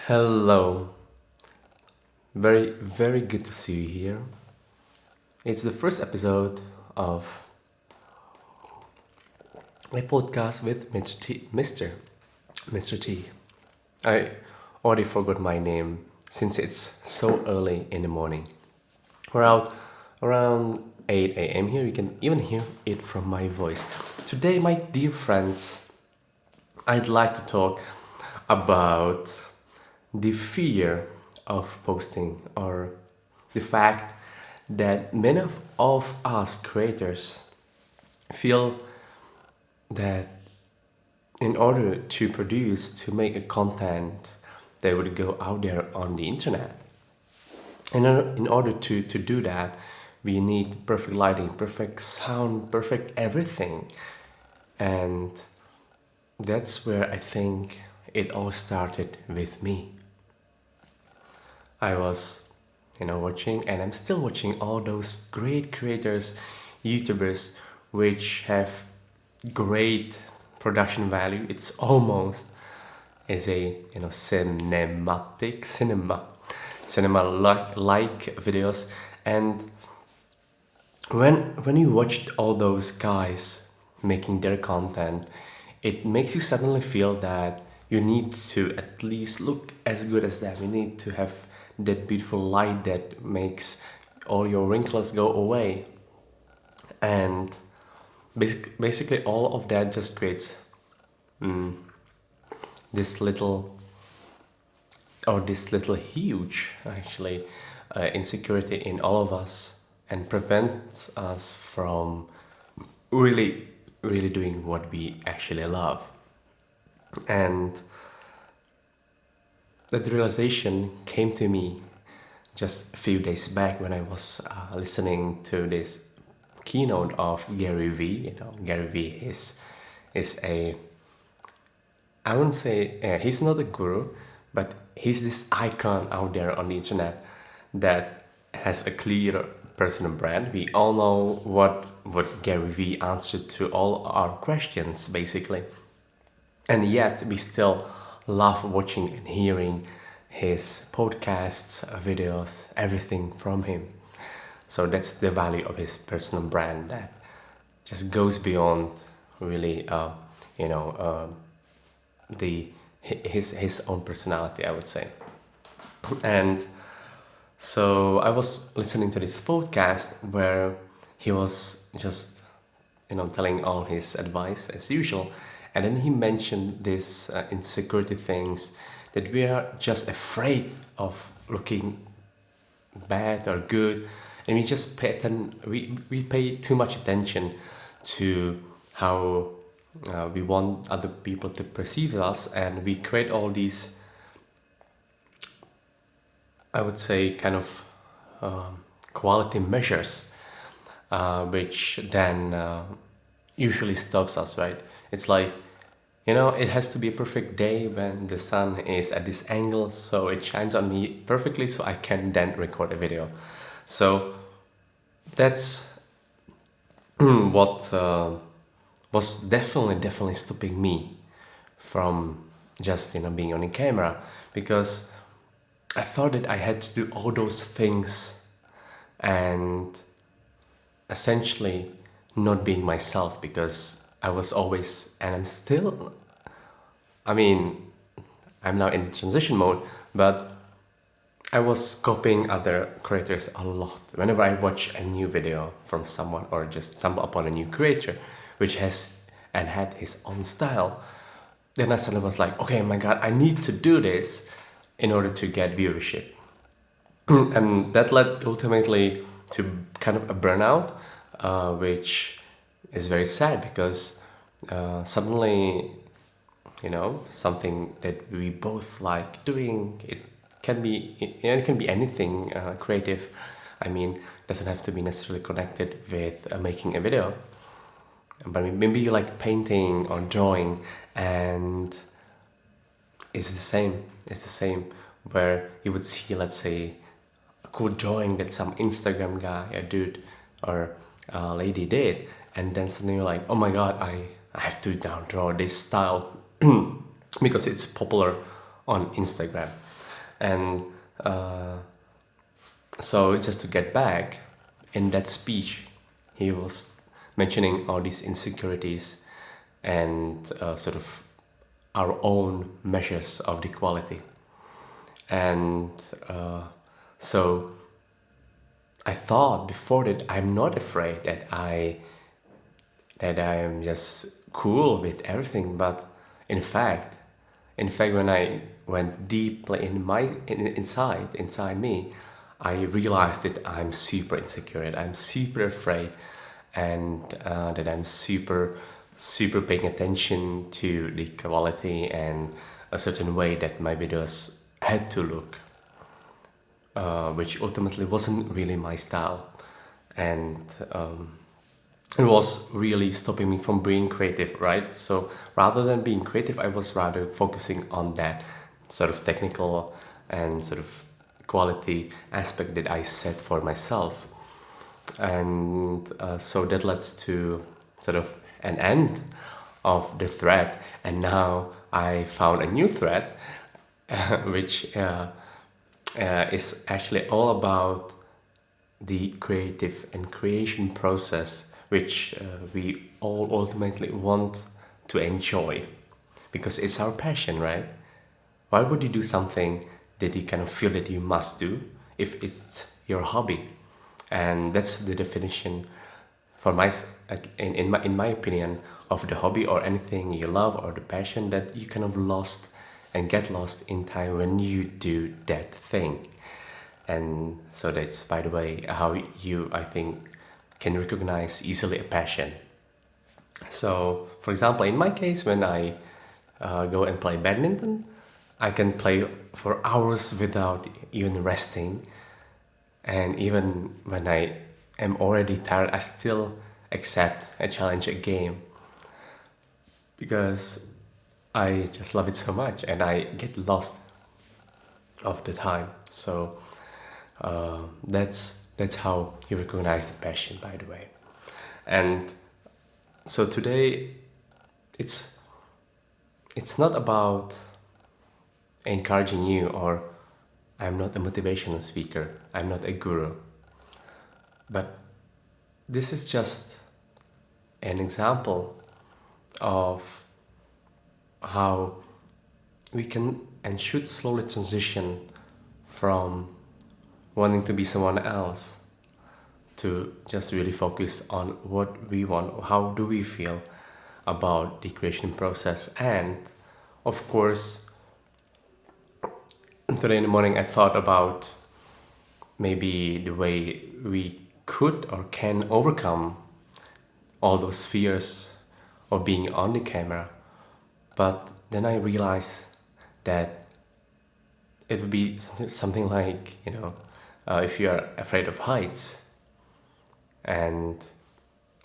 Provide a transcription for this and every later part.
Hello. Very good to see you here. It's the first episode of my podcast with Mr. T. I already forgot my name since it's so early in the morning. Around around 8 a.m. here, you can even hear it from my voice. Today, my dear friends, I'd like to talk about the fear of posting, or the fact that many of us creators feel that in order to produce, to make a content, they would go out there on the internet. And in order to do that, we need perfect lighting, perfect sound, perfect everything. And that's where I think it all started with me. I was, watching, and I'm still watching all those great creators, YouTubers, which have great production value. It's almost as a cinema like videos. And when you watch all those guys making their content, it makes you suddenly feel that you need to at least look as good as them. You need to have that beautiful light that makes all your wrinkles go away. And basically all of that just creates this little this little huge actually insecurity in all of us, and prevents us from really doing what we actually love. And that realization came to me just a few days back when I was listening to this keynote of Gary Vee. Gary Vee is a, I wouldn't say he's not a guru, but he's this icon out there on the internet that has a clear personal brand. We all know what Gary Vee answered to all our questions basically, and yet we still love watching and hearing his podcasts, videos, everything from him. So that's the value of his personal brand, that just goes beyond really, the his own personality, I would say. And so I was listening to this podcast where he was just telling all his advice as usual, and then he mentioned this insecurity things, that we are just afraid of looking bad or good, and we just we pay too much attention to how we want other people to perceive us, and we create all these, I would say, kind of quality measures, which then usually stops us, right? It's like, it has to be a perfect day when the sun is at this angle, so it shines on me perfectly, so I can then record a video. So that's what was definitely stopping me from just being on the camera, because I thought that I had to do all those things and essentially not being myself, because I was always, and I'm still, I mean, I'm now in transition mode, but I was copying other creators a lot. Whenever I watch a new video from someone, or just stumble upon a new creator which has and had his own style, then I suddenly was like, okay, my God, I need to do this in order to get viewership. And that led ultimately to kind of a burnout, which is very sad, because suddenly, something that we both like doing, it can be anything creative. I mean, doesn't have to be necessarily connected with making a video, but maybe you like painting or drawing, and it's the same where you would see, let's say, a cool drawing that some Instagram guy, a dude or a lady did, and then suddenly you're like, oh my God, I have to now draw this style because it's popular on Instagram. And so just to get back, in that speech, he was mentioning all these insecurities and sort of our own measures of the quality. And so I thought before that I'm not afraid that I am just cool with everything, but in fact, when I went deeply inside me, I realized that I'm super insecure, and I'm super afraid, and that I'm super paying attention to the quality and a certain way that my videos had to look, which ultimately wasn't really my style, and it was really stopping me from being creative, right? So rather than being creative, I was rather focusing on that sort of technical and sort of quality aspect that I set for myself. And so that led to sort of an end of the thread. And now I found a new thread, which is actually all about the creative and creation process, which we all ultimately want to enjoy because it's our passion, right? Why would you do something that you kind of feel that you must do if it's your hobby? And that's the definition for in my opinion of the hobby or anything you love or the passion, that you kind of lost and get lost in time when you do that thing. And so that's, by the way, how you, I think, can recognize easily a passion. So, for example, in my case, when I go and play badminton, I can play for hours without even resting. And even when I am already tired, I still accept a challenge, a game, because I just love it so much and I get lost of the time. So that's how you recognize the passion, by the way. And so today, it's not about encouraging you, or I'm not a motivational speaker, I'm not a guru, but this is just an example of how we can and should slowly transition from wanting to be someone else to just really focus on what we want, how do we feel about the creation process. And of course, today in the morning I thought about maybe the way we could or can overcome all those fears of being on the camera. But then I realized that it would be something like, if you are afraid of heights and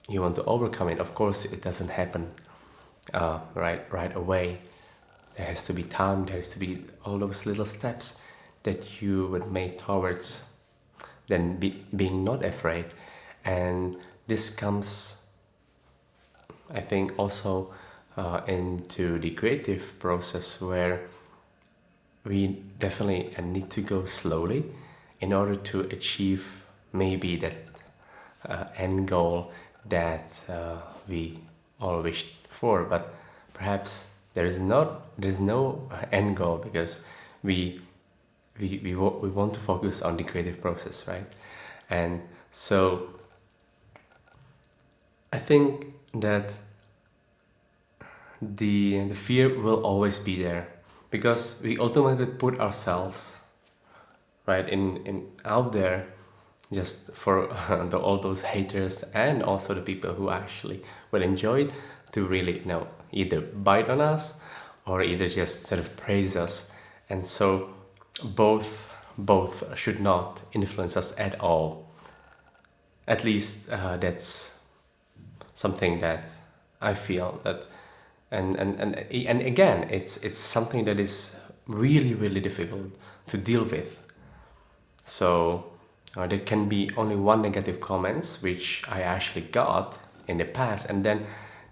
you want to overcome it, of course it doesn't happen right away. There has to be time, there has to be all those little steps that you would make towards then being not afraid. And this comes, I think, also into the creative process, where we definitely need to go slowly in order to achieve maybe that end goal that we all wished for. But perhaps there's no end goal, because we want to focus on the creative process, right? And so I think that the fear will always be there, because we ultimately put ourselves right in out there just for all those haters, and also the people who actually will enjoy it, to really either bite on us or either just sort of praise us. And so both should not influence us at all. At least that's something that I feel that, and again, it's something that is really difficult to deal with. So there can be only one negative comments, which I actually got in the past, and then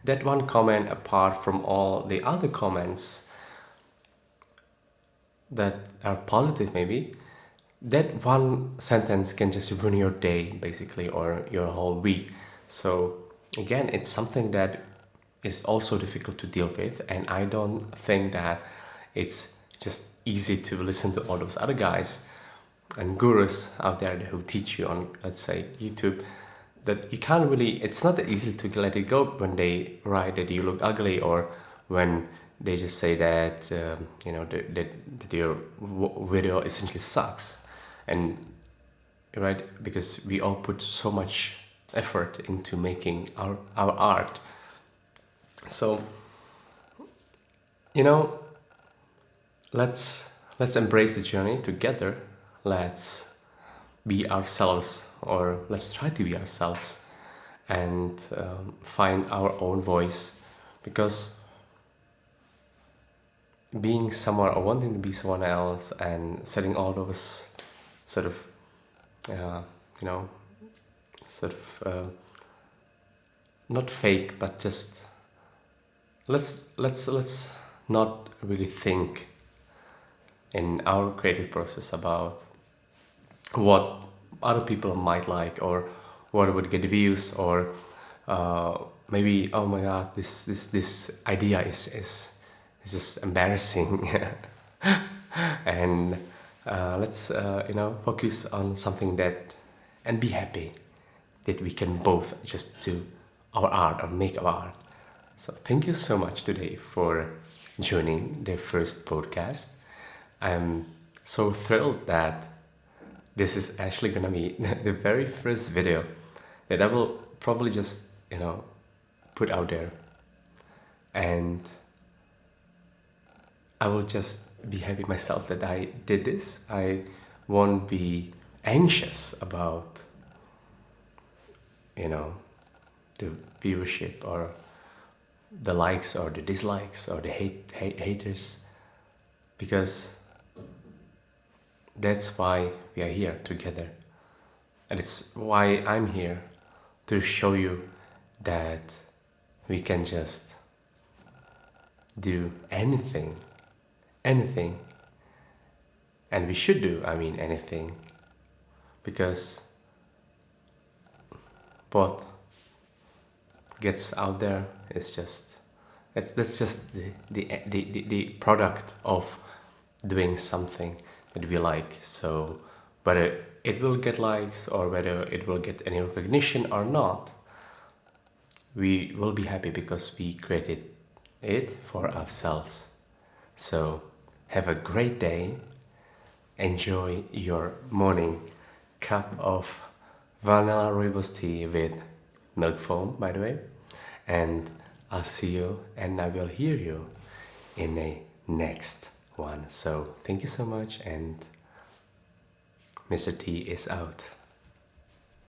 that one comment, apart from all the other comments, that are positive, maybe that one sentence can just ruin your day basically, or your whole week. So again, it's something that is also difficult to deal with, and I don't think that it's just easy to listen to all those other guys and gurus out there who teach you on, let's say, YouTube, that you can't really, it's not that easy to let it go when they write that you look ugly, or when they just say that that your video essentially sucks. And right, because we all put so much effort into making our art. So you know, let's embrace the journey together. Let's be ourselves, or let's try to be ourselves, and find our own voice. Because being someone, or wanting to be someone else, and setting all those sort of uh, you know sort of not fake, but just let's not really think in our creative process about what other people might like, or what would get views, or maybe, oh my god, this idea is just embarrassing. And let's focus on something that, and be happy that we can both just do our art, or make our art. So thank you so much today for joining the first podcast. I'm so thrilled that this is actually gonna be the very first video that I will probably just put out there, and I will just be happy myself that I did this. I won't be anxious about the viewership, or the likes, or the dislikes, or the haters, because that's why we are here together. And it's why I'm here, to show you that we can just do anything, anything, and we should do, anything, because what gets out there is just, that's just the product of doing something that we like. So whether it will get likes, or whether it will get any recognition or not, we will be happy because we created it for ourselves. So have a great day. Enjoy your morning cup of vanilla rooibos tea with milk foam, by the way. And I'll see you, and I will hear you in a next one. So thank you so much, and Mr. T is out.